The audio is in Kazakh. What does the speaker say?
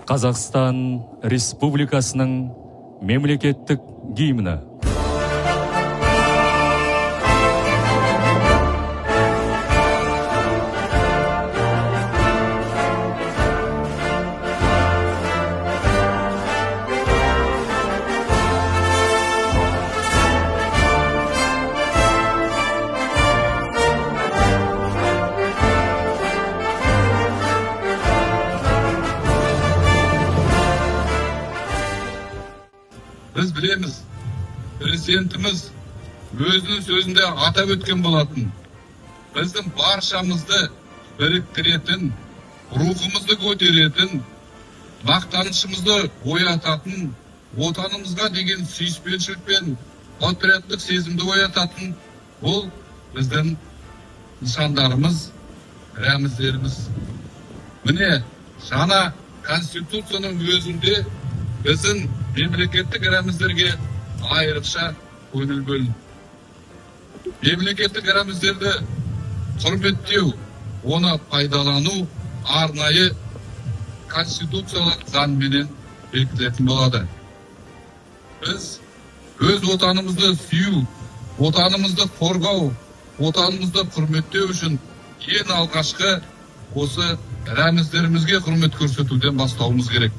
Қазақстан Республикасының мемлекеттік гимні. Біз білеміз, президентіміз өзінің сөзінде атап өткен болатын. Біздің баршамызды біріктіретін, рухымызды көтеретін, мақтанышымызды оятатын, отанымызға деген сүйіспеншілік пен патриоттық сезімді оятатын бұл біздің нышандарымыз, рәміздеріміз. Міне, жаңа Конституцияның өзінде біздің мемлекеттік рәміздерге айрықша көңіл бөлінді. Мемлекеттік рәміздерді құрметтеу, оны пайдалану арнайы конституциялық заңменен бекітілетін болады. Біз өз отанымызды сүю, отанымызды қорғау, отанымызды құрметтеу үшін ең алғашқы осы рәміздерімізге құрмет көрсетуден бастауымыз керек.